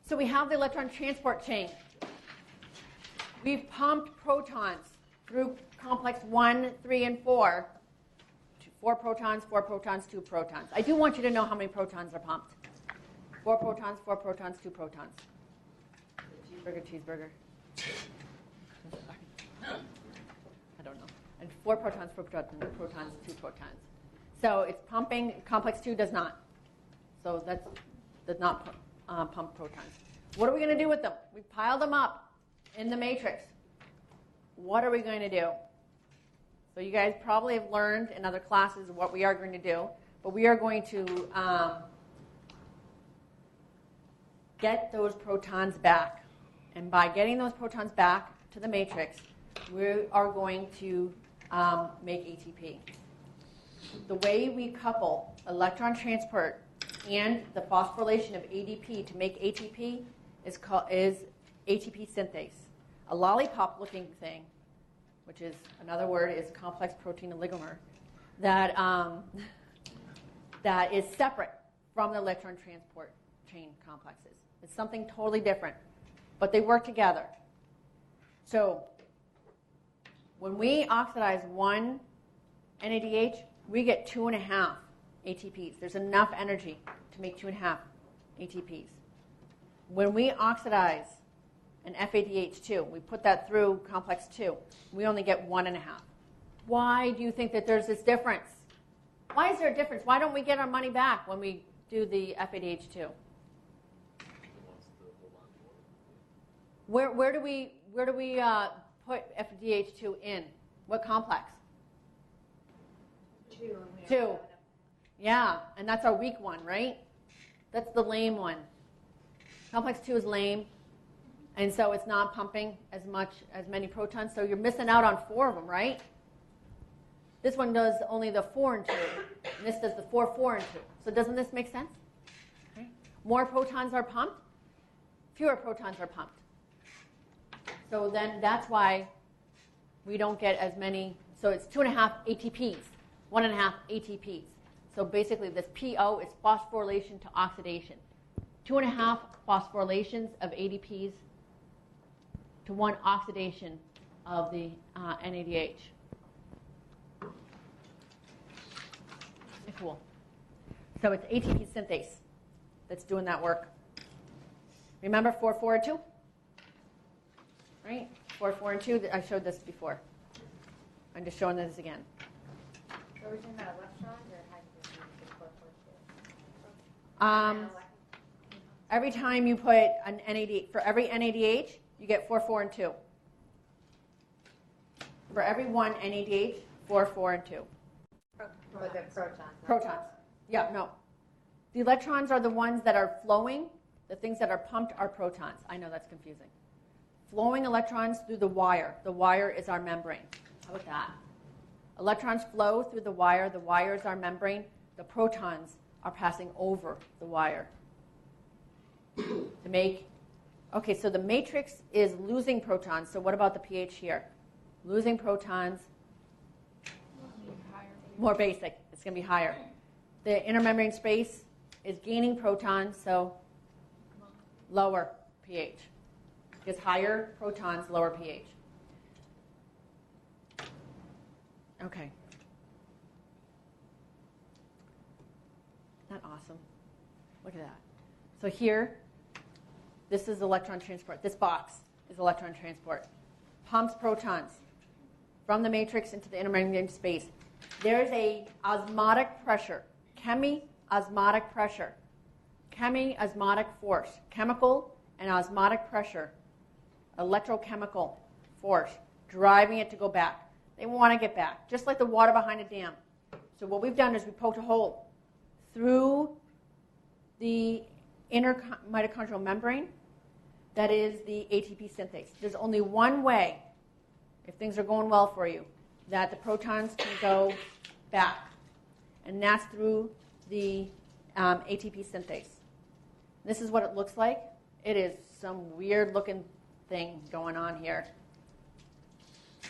So we have the electron transport chain. We've pumped protons through complex 1, 3, and 4. 4 protons, 4 protons, 2 protons. I do want you to know how many protons are pumped. 4 protons, 4 protons, 2 protons. Cheeseburger, cheeseburger. I don't know. And 4 protons, 4 protons, 2 protons. So it's pumping. Complex 2 does not. So that does not pump protons. What are we going to do with them? We piled them up in the matrix. What are we going to do? So you guys probably have learned in other classes what we are going to do, but we are going to get those protons back. And by getting those protons back to the matrix, we are going to make ATP. The way we couple electron transport and the phosphorylation of ADP to make ATP is ATP synthase. A lollipop-looking thing, which is another word, is complex protein oligomer, that is separate from the electron transport chain complexes. It's something totally different, but they work together. So when we oxidize one NADH, we get 2.5 ATPs. There's enough energy to make 2.5 ATPs. When we oxidize an FADH2, we put that through complex 2, we only get 1.5. Why do you think that there's this difference? Why is there a difference? Why don't we get our money back when we do the FADH2? Where do we put FADH2 in? What complex? 2. Yeah, and that's our weak one, right? That's the lame one. Complex 2 is lame, and so it's not pumping as many protons, so you're missing out on 4 of them, right? This one does only the 4 and 2, and this does the 4, 4, and 2. So doesn't this make sense? Okay. More protons are pumped, fewer protons are pumped. So then that's why we don't get as many. So it's 2.5 ATPs, 1.5 ATPs. So basically this PO is phosphorylation to oxidation. 2.5 phosphorylations of ADPs to 1 oxidation of the NADH. Cool. So it's ATP synthase that's doing that work. Remember 4, 4, and 2? Right? 4, 4, and 2. I showed this before. I'm just showing this again. So we're talking about electrons or hydrogen? Every time you put an NADH, for every NADH, you get 4, 4, and 2. For every one NADH, 4, 4, and 2. Or the protons. Protons. Yeah, no. The electrons are the ones that are flowing. The things that are pumped are protons. I know that's confusing. Flowing electrons through the wire. The wire is our membrane. How about that? Electrons flow through the wire. The wire is our membrane. The protons are passing over the wire. To make, okay, so the matrix is losing protons. So what about the pH here? Losing protons. More basic. It's going to be higher. The intermembrane space is gaining protons, so lower pH. Because higher protons, lower pH. Okay. Isn't that awesome? Look at that. So here, this is electron transport. This box is electron transport. Pumps protons from the matrix into the intermembrane space. There's a osmotic pressure, chemi-osmotic pressure, chemi-osmotic force, chemical and osmotic pressure, electrochemical force, driving it to go back. They want to get back, just like the water behind a dam. So what we've done is we poked a hole through the inner mitochondrial membrane. That is the ATP synthase. There's only one way, if things are going well for you, that the protons can go back, and that's through the ATP synthase. This is what it looks like. It is some weird-looking thing going on here.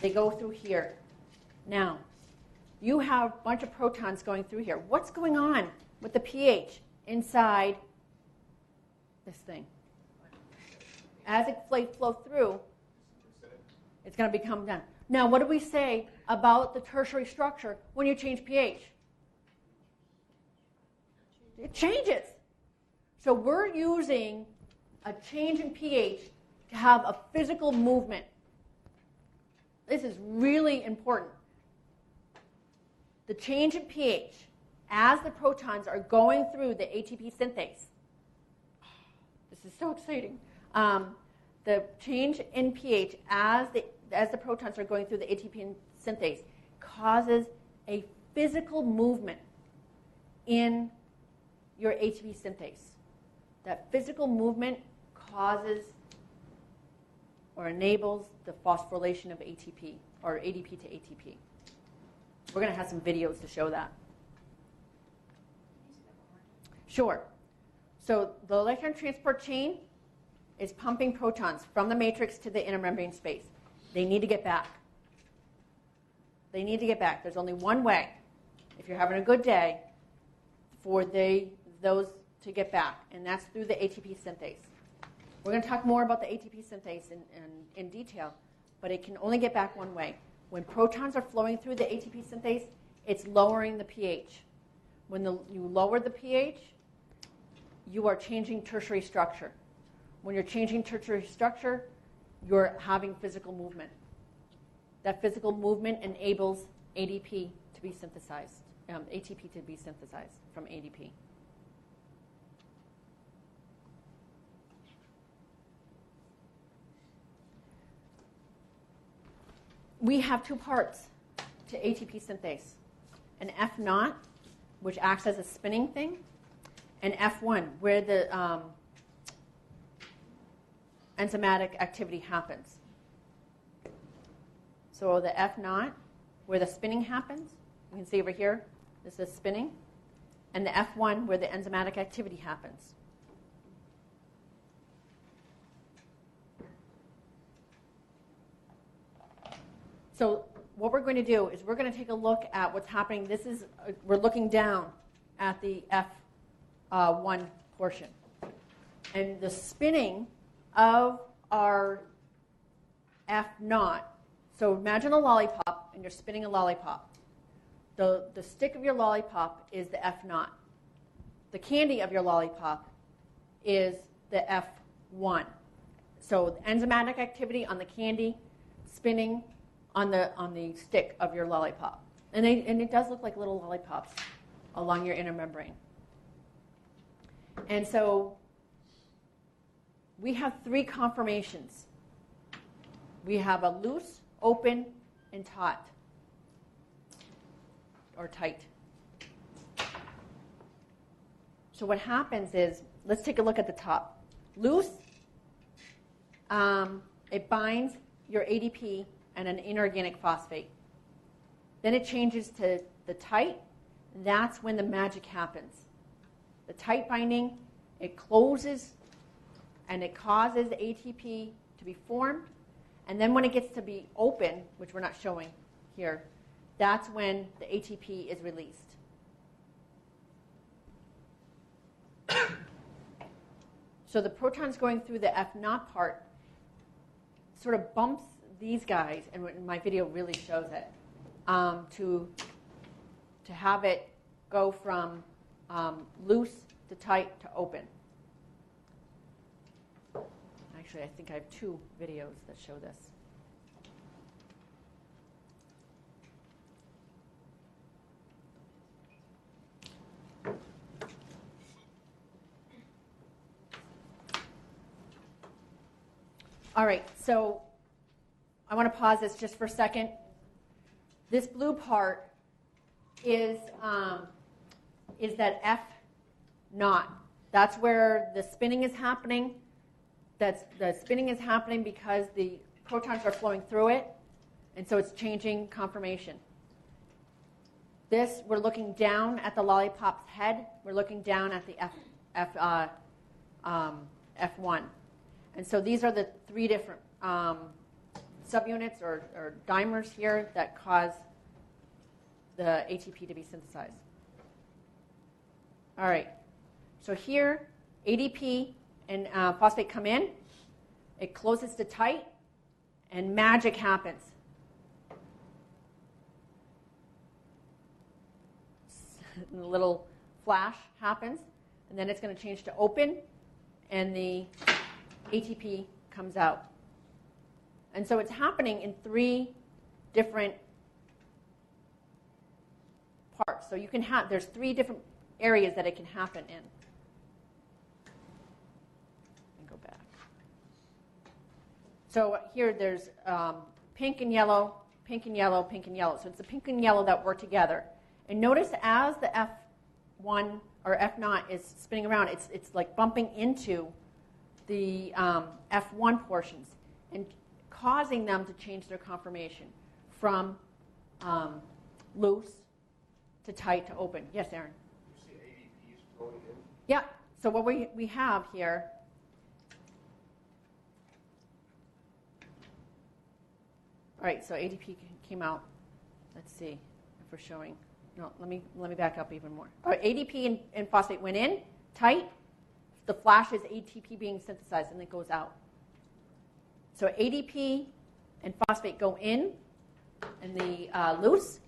They go through here. Now, you have a bunch of protons going through here. What's going on with the pH inside this thing? As it flow through, it's going to become done. Now, what do we say about the tertiary structure when you change pH? It changes. So we're using a change in pH to have a physical movement. This is really important. The change in pH as the protons are going through the ATP synthase. This is so exciting. The change in pH as the protons are going through the ATP synthase causes a physical movement in your ATP synthase. That physical movement causes or enables the phosphorylation of ATP, or ADP to ATP. We're going to have some videos to show that. Sure. So the electron transport chain is pumping protons from the matrix to the inner membrane space. They need to get back. They need to get back. There's only one way, if you're having a good day, for those to get back, and that's through the ATP synthase. We're going to talk more about the ATP synthase in detail, but it can only get back one way. When protons are flowing through the ATP synthase, it's lowering the pH. When you lower the pH, you are changing tertiary structure. When you're changing tertiary structure, you're having physical movement. That physical movement enables ADP to be synthesized, ATP to be synthesized from ADP. We have two parts to ATP synthase. An F0, which acts as a spinning thing, and F1, where the enzymatic activity happens. So the F0, where the spinning happens, you can see over here, this is spinning, and the F1, where the enzymatic activity happens. So what we're going to do is we're going to take a look at what's happening. We're looking down at the F1 portion. And the spinning of our F0, so imagine a lollipop, and you're spinning a lollipop. The stick of your lollipop is the F0. The candy of your lollipop is the F1. So the enzymatic activity on the candy, spinning on the stick of your lollipop. And it does look like little lollipops along your inner membrane. And so we have three conformations. We have a loose, open, and taut, or tight. So what happens is, let's take a look at the top. Loose, it binds your ADP and an inorganic phosphate. Then it changes to the tight. That's when the magic happens. The tight binding, it closes and it causes ATP to be formed. And then when it gets to be open, which we're not showing here, that's when the ATP is released. So the protons going through the F0 part sort of bumps these guys, and my video really shows it, to have it go from loose to tight to open. Actually, I think I have two videos that show this. All right, so I want to pause this just for a second. This blue part is that F0. That's where the spinning is happening. The spinning is happening because the protons are flowing through it, and so it's changing conformation. This, we're looking down at the lollipop's head. We're looking down at the F1. And so these are the three different subunits or dimers here that cause the ATP to be synthesized. All right. So here, ADP and phosphate come in. it closes to tight, and magic happens. A little flash happens, and then it's going to change to open, and the ATP comes out. And so it's happening in 3 different parts. So you can have, there's 3 different areas that it can happen in. Go back. So here there's pink and yellow, pink and yellow, pink and yellow. So it's the pink and yellow that work together. And notice as the F1 or F0 is spinning around, it's like bumping into the F1 portions and causing them to change their conformation from loose to tight to open. Yes, Aaron? You see ADPs flowing in? Yeah. So what we have here, all right, so ADP came out. Let's see if we're showing. No, let me back up even more. All right, ADP and phosphate went in, tight. The flash is ATP being synthesized, and it goes out. So ADP and phosphate go in, and the loose.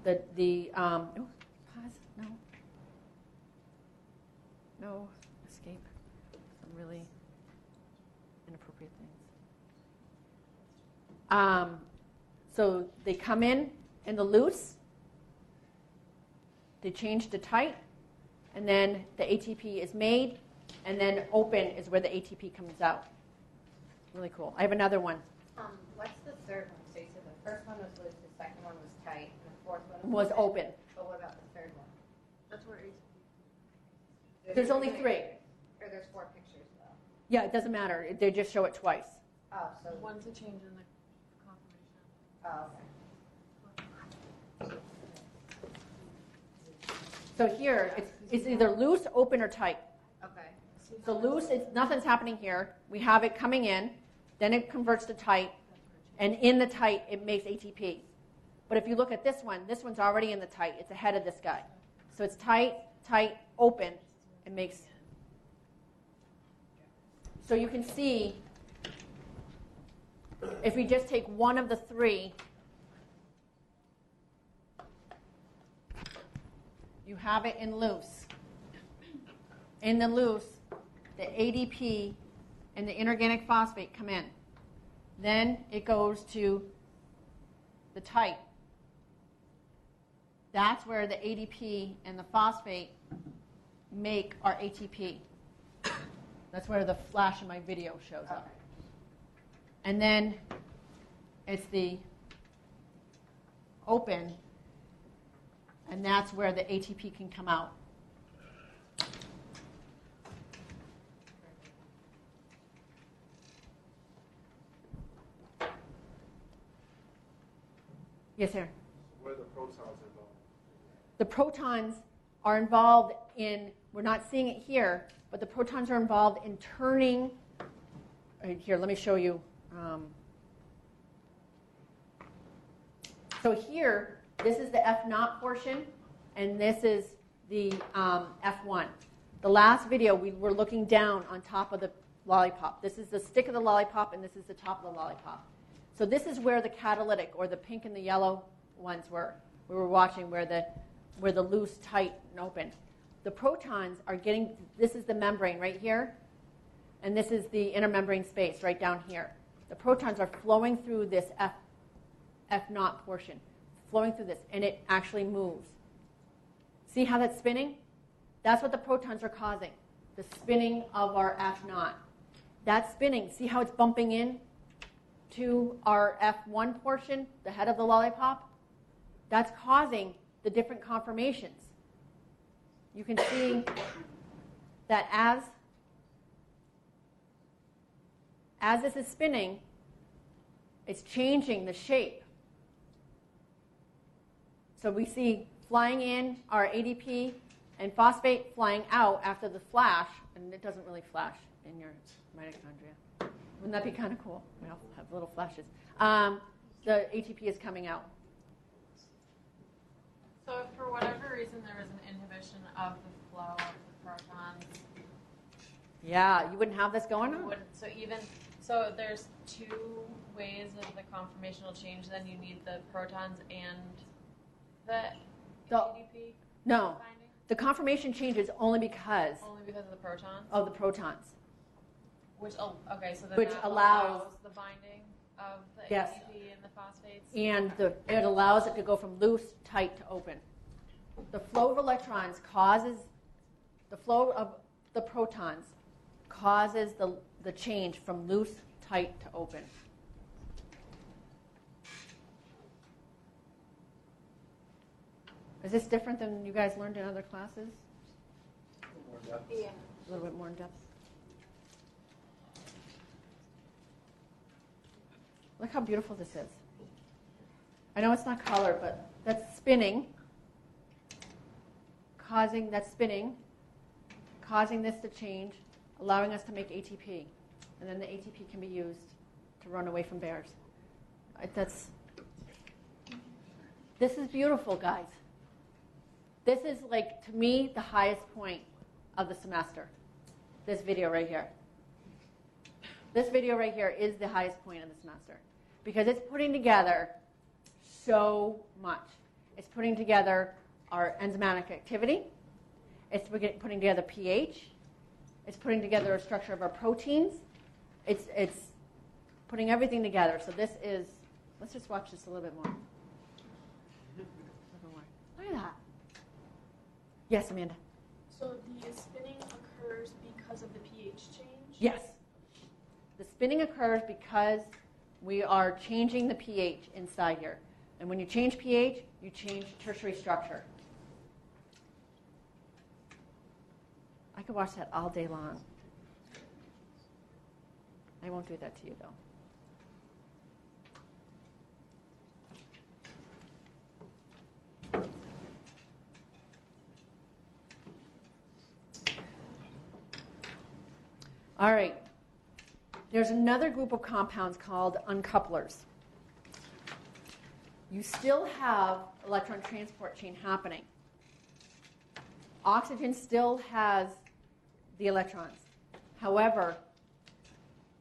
Pause. No, escape. Some really inappropriate things. So they come in the loose. They change to tight, and then the ATP is made, and then open is where the ATP comes out. Really cool. I have another one. What's the third one? So you said the first one was loose, the second one was tight, and the fourth one Was open. But what about the third one? That's where ATP. There's only 3. Or there's 4 pictures, though. Yeah, it doesn't matter. They just show it twice. Oh, so. One's a change in the conformation. Oh, okay. So here, it's either loose, open, or tight. Okay. So loose, nothing's happening here. We have it coming in, then it converts to tight, and in the tight, it makes ATP. But if you look at this one's already in the tight. It's ahead of this guy. So it's tight, tight, open. It makes. So you can see, if we just take one of the 3, you have it in loose. In the loose, the ADP and the inorganic phosphate come in. Then it goes to the tight. That's where the ADP and the phosphate make our ATP. That's where the flash in my video shows up. And then it's the open, and that's where the ATP can come out. Yes, Aaron? Where are the protons involved? The protons are involved in, we're not seeing it here, but the protons are involved in turning. Right here, let me show you. So here, this is the F0 portion, and this is the F1. The last video, we were looking down on top of the lollipop. This is the stick of the lollipop, and this is the top of the lollipop. So this is where the catalytic, or the pink and the yellow ones were. We were watching where the loose, tight, and open. The protons are getting, this is the membrane right here, and this is the intermembrane space right down here. The protons are flowing through this F0 portion, flowing through this, and it actually moves. See how that's spinning? That's what the protons are causing, the spinning of our F0. That spinning, see how it's bumping in to our F1 portion, the head of the lollipop? That's causing the different conformations. You can see that as this is spinning, it's changing the shape. So we see flying in our ADP and phosphate flying out after the flash, and it doesn't really flash in your mitochondria. Wouldn't that be kind of cool? We all have little flashes. The ATP is coming out. So if for whatever reason there was an inhibition of the flow of the protons, Yeah, you wouldn't have this going on. So there's two ways of the conformational change. Then you need the protons and the ADP No, binding. the conformation changes only because Only because of the protons. of the protons. Which so then Which that allows the binding of the Yes. ADP and the phosphates. And it allows it to go from loose, tight to open. The flow of electrons causes, the flow of the protons causes the change from loose, tight to open. Is this different than you guys learned in other classes? Yeah. A little bit more in depth? Look how beautiful this is. I know it's not color, but that's spinning, causing this to change, allowing us to make ATP. And then the ATP can be used to run away from bears. This is beautiful, guys. This is, like, to me, the highest point of the semester. This video right here. This video right here is the highest point of the semester because it's putting together so much. It's putting together our enzymatic activity. It's putting together pH. It's putting together a structure of our proteins. It's putting everything together. So this is, let's just watch this a little bit more. Look at that. Yes, Amanda. So the spinning occurs because of the pH change? Yes. The spinning occurs because we are changing the pH inside here. And when you change pH, you change tertiary structure. I could watch that all day long. I won't do that to you, though. All right. There's another group of compounds called uncouplers. You still have electron transport chain happening. Oxygen still has the electrons. However,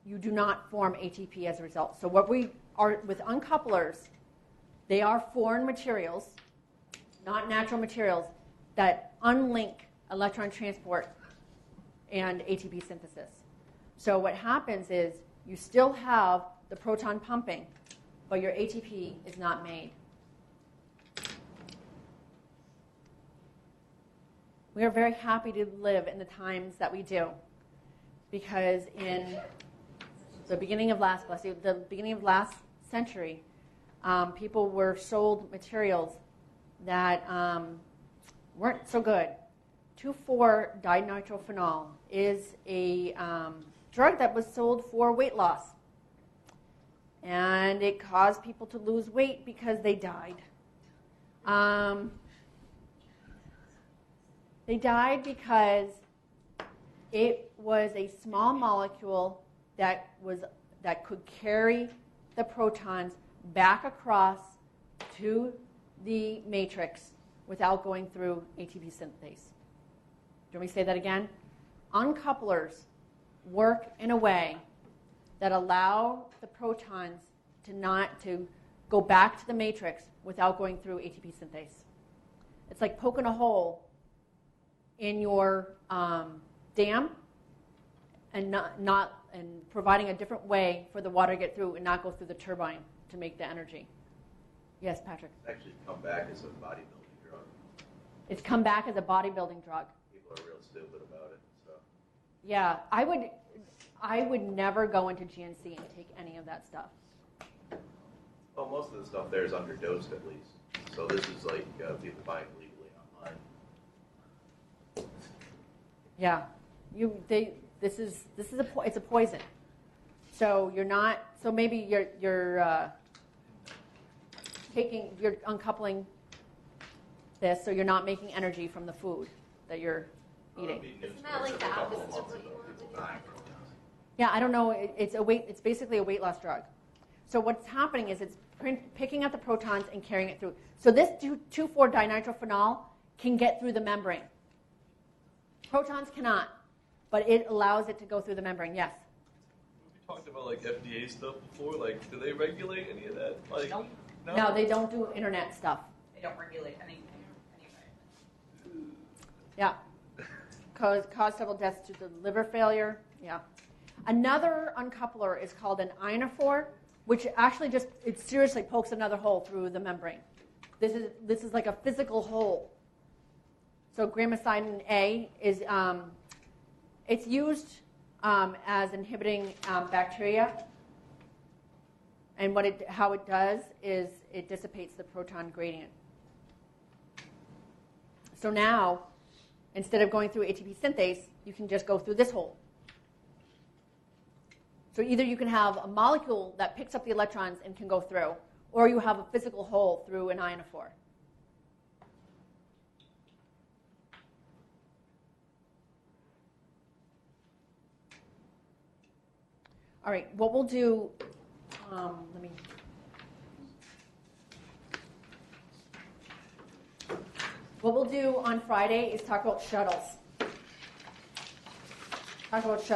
you do not form ATP as a result. So what we are with uncouplers, they are foreign materials, not natural materials, that unlink electron transport and ATP synthesis. So what happens is you still have the proton pumping, but your ATP is not made. We are very happy to live in the times that we do, because in the beginning of last century, people were sold materials that weren't so good. 2,4-dinitrile Fanall is a drug that was sold for weight loss. And it caused people to lose weight because they died. They died because it was a small molecule that could carry the protons back across to the matrix without going through ATP synthase. Do you want me to say that again? Uncouplers work in a way that allow the protons to go back to the matrix without going through ATP synthase. It's like poking a hole in your dam and and providing a different way for the water to get through and not go through the turbine to make the energy. Yes, Patrick. It's actually come back as a bodybuilding drug. It's come back as a bodybuilding drug. People are real stupid about it. So. Yeah, I would never go into GNC and take any of that stuff. Well, most of the stuff there is underdosed at least. So this is like people buying legally online. Yeah, it's a poison. So you're not. So maybe you're uncoupling this, so you're not making energy from the food that you're eating. Isn't that like the opposite of what you want to do? Yeah, I don't know. It's basically a weight loss drug. So what's happening is it's picking up the protons and carrying it through. So this 2,4-dinitrile Fanall can get through the membrane. Protons cannot. but it allows it to go through the membrane, yes. We talked about like FDA stuff before. Like, do they regulate any of that? Like, Nope. no. No, they don't do internet stuff. They don't regulate anything anyway. Yeah. Cause several deaths due to liver failure. Yeah. Another uncoupler is called an ionophore, which actually just, it seriously pokes another hole through the membrane. This is like a physical hole. So gramacydin A is, it's used as inhibiting bacteria. And how it does is it dissipates the proton gradient. So now, instead of going through ATP synthase, you can just go through this hole. So either you can have a molecule that picks up the electrons and can go through, or you have a physical hole through an ionophore. All right, what we'll do, what we'll do on Friday is talk about shuttles. Talk about shuttles.